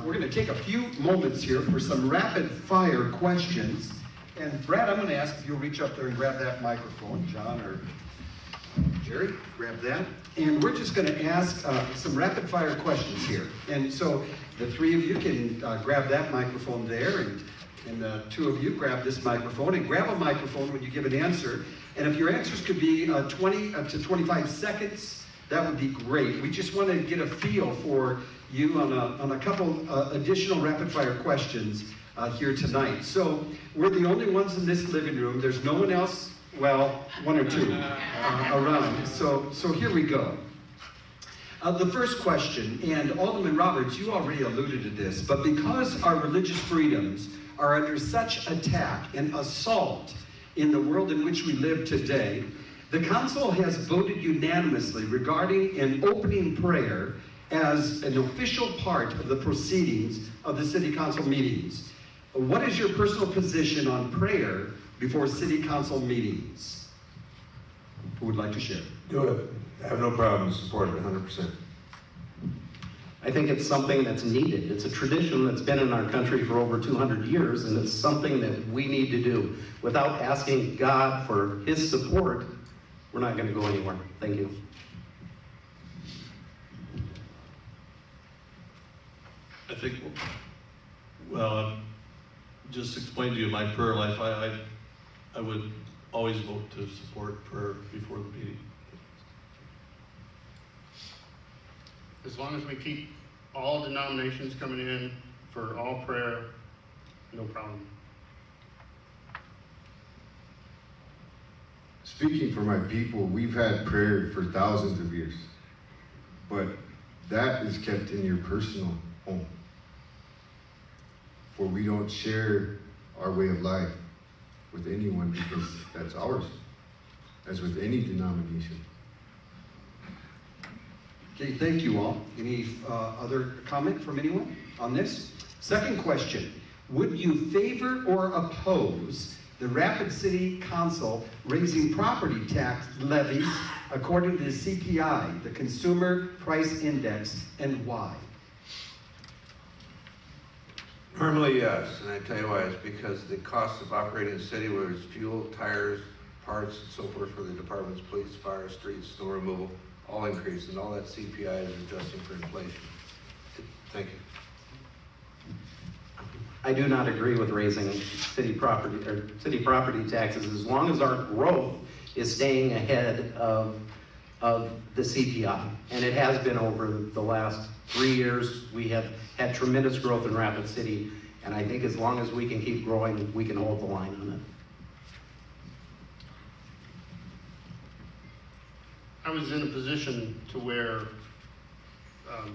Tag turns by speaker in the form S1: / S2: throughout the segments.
S1: we're going to take a few moments here for some rapid fire questions. And Brad, I'm going to ask if you'll reach up there and grab that microphone. John or Jerry, grab that. And we're just going to ask some rapid fire questions here. And so the three of you can grab that microphone there, and the two of you grab this microphone, and grab a microphone when you give an answer. And if your answers could be 20 to 25 seconds, that would be great. We just want to get a feel for you on a couple additional rapid fire questions here tonight. So we're the only ones in this living room. There's no one else, well, one or two around. So here we go. The first question, and Alderman Roberts, you already alluded to this, but because our religious freedoms are under such attack and assault in the world in which we live today, the council has voted unanimously regarding an opening prayer as an official part of the proceedings of the city council meetings. What is your personal position on prayer before city council meetings? Who would like to share?
S2: Do it. I have no problem supporting it 100%.
S3: I think it's something that's needed. It's a tradition that's been in our country for over 200 years, and it's something that we need to do. Without asking God for His support, we're not going to go anywhere. Thank you.
S4: I think, well, just explain to you my prayer life. I would always vote to support prayer before the meeting.
S5: As long as we keep all denominations coming in for all prayer, no problem.
S2: Speaking for my people, we've had prayer for thousands of years, but that is kept in your personal home. For we don't share our way of life with anyone because that's ours, as with any denomination.
S1: Okay, thank you all. Any other comment from anyone on this? Second question, would you favor or oppose the Rapid City Council raising property tax levies according to the CPI, the Consumer Price Index, and why?
S6: Normally, yes, and I tell you why. It's because the cost of operating the city, whether it's fuel, tires, parts, and so forth for the departments, police, fire, streets, snow removal, all increase, and all that CPI is adjusting for inflation. Thank you.
S3: I do not agree with raising city property taxes as long as our growth is staying ahead of the CPI, and it has been over the last 3 years. We have had tremendous growth in Rapid City, and I think as long as we can keep growing, we can hold the line on it.
S5: I was in a position to where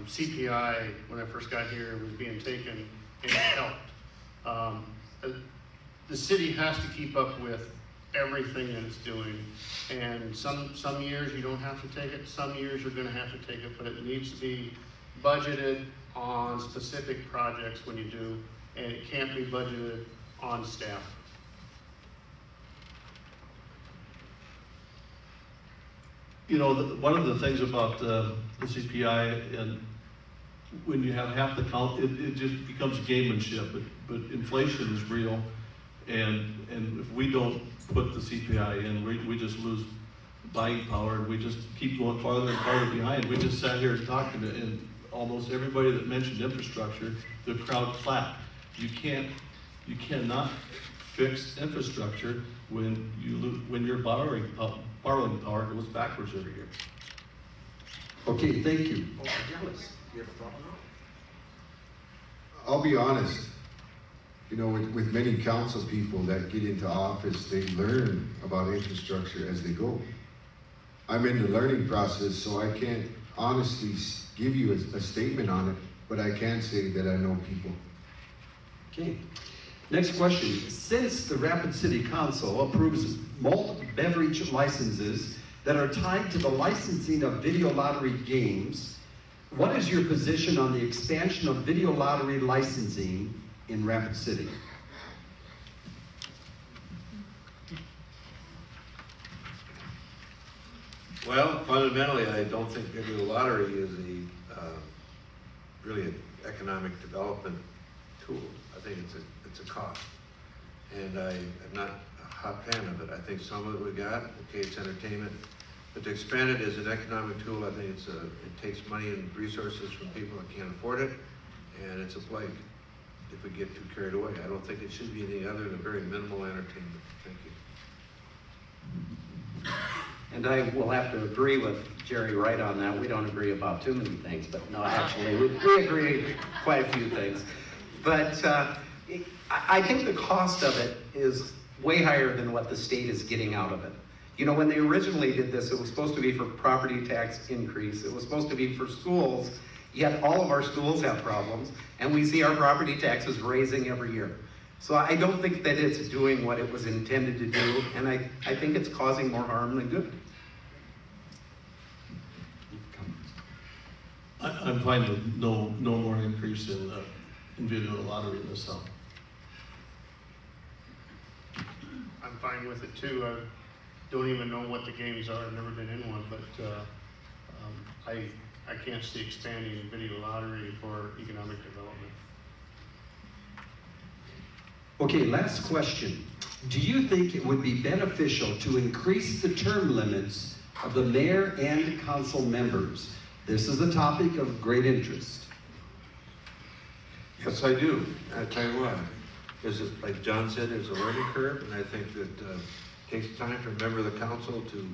S5: CPI, when I first got here, was being taken, and it helped. The city has to keep up with everything that it's doing, and some years you don't have to take it, some years you're going to have to take it, but it needs to be budgeted on specific projects when you do, and it can't be budgeted on staff.
S4: You know, one of the things about the CPI, and when you have half the count, it just becomes gamemanship. But inflation is real, and if we don't put the CPI in, we just lose buying power, and we just keep going farther and farther behind. We just sat here talking to, and almost everybody that mentioned infrastructure, the crowd clapped. You cannot fix infrastructure when your borrowing power goes backwards every year.
S1: Okay, thank you. Oh, Dallas, you have a thought?
S2: I'll be honest, you know, with many council people that get into office, they learn about infrastructure as they go. I'm in the learning process, so I can't honestly give you a statement on it, but I can say that I know people.
S1: Okay. Next question. Since the Rapid City Council approves malt beverage licenses that are tied to the licensing of video lottery games, what is your position on the expansion of video lottery licensing in Rapid City?
S6: Well, fundamentally, I don't think video lottery is really economic development tool. I think it's a cost. And I'm not a hot fan of it. I think some of it we got, okay, it's entertainment. But to expand it as an economic tool, I think it takes money and resources from people that can't afford it, and it's a plague if we get too carried away. I don't think it should be anything other than very minimal entertainment. Thank you.
S3: And I will have to agree with Jerry Wright on that. We don't agree about too many things, but no, actually, we agree quite a few things. But I think the cost of it is way higher than what the state is getting out of it. You know, when they originally did this, it was supposed to be for property tax increase. It was supposed to be for schools, yet all of our schools have problems, and we see our property taxes raising every year. So I don't think that it's doing what it was intended to do, and I think it's causing more harm than good.
S4: I'm fine with no more increase in video lottery in this town.
S5: I'm fine with it too. I don't even know what the games are. I've never been in one, but I can't see expanding video lottery for economic development.
S1: Okay, last question. Do you think it would be beneficial to increase the term limits of the mayor and council members? This is a topic of great interest.
S6: Yes, I do. I tell you what, like John said, there's a learning curve, and I think that it takes time for a member of the council to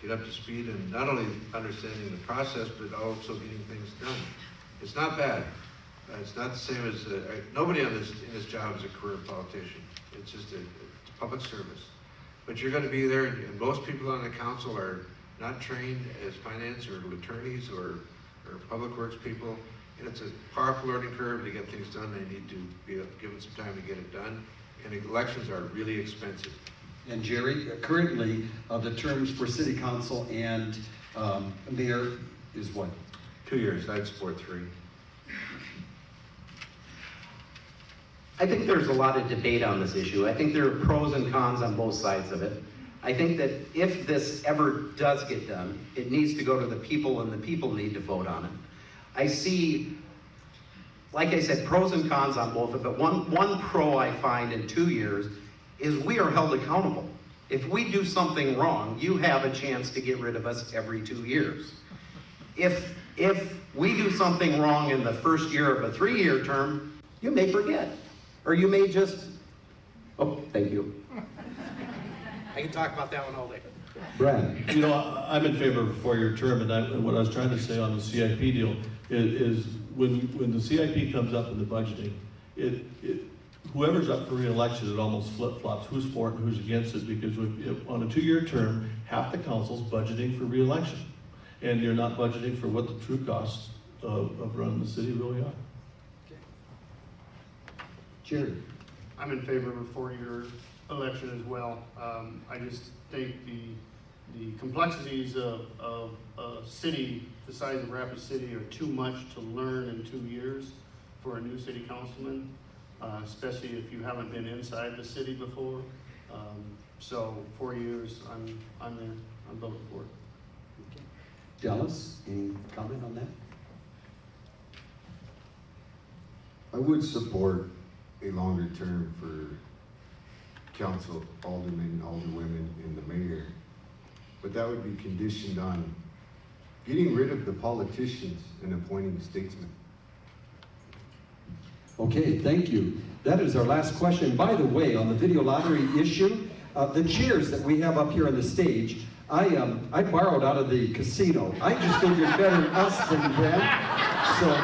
S6: get up to speed and not only understanding the process, but also getting things done. It's not bad. It's not the same as, nobody in this job is a career politician. It's just it's public service. But you're going to be there, and most people on the council are not trained as finance or attorneys or public works people. And it's a powerful learning curve to get things done. They need to be given some time to get it done. And elections are really expensive.
S1: And Jerry, currently the terms for city council and mayor is what?
S6: 2 years. I'd support 3.
S3: I think there's a lot of debate on this issue. I think there are pros and cons on both sides of it. I think that if this ever does get done, it needs to go to the people, and the people need to vote on it. I see, like I said, pros and cons on both of it. One pro I find in 2 years is we are held accountable. If we do something wrong, you have a chance to get rid of us every 2 years. If we do something wrong in the first year of a 3-year term, you may forget. Or you may just, oh, thank you. I can talk about that one all day.
S1: Brad.
S4: You know, I'm in favor of a 4-year term, and what I was trying to say on the CIP deal is when the CIP comes up in the budgeting, whoever's up for re-election, it almost flip-flops who's for it and who's against it, because on a 2-year term, half the council's budgeting for re-election, and you're not budgeting for what the true costs of running the city really are.
S1: Jerry.
S5: I'm in favor of a 4-year election as well. I just think the complexities of a city the size of Rapid City are too much to learn in 2 years for a new city councilman, especially if you haven't been inside the city before. So 4 years, I'm there. I'm voting for it.
S1: Dallas, any comment on that?
S2: I would support a longer term for council, aldermen, alderwomen, and the mayor. But that would be conditioned on getting rid of the politicians and appointing statesmen.
S1: Okay, thank you. That is our last question. By the way, on the video lottery issue, the chairs that we have up here on the stage, I borrowed out of the casino. I just figured better us than them. So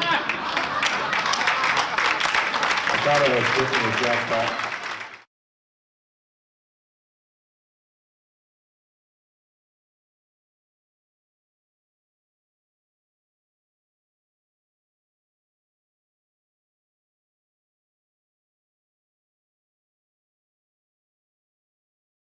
S7: I thought I was getting the jackpot.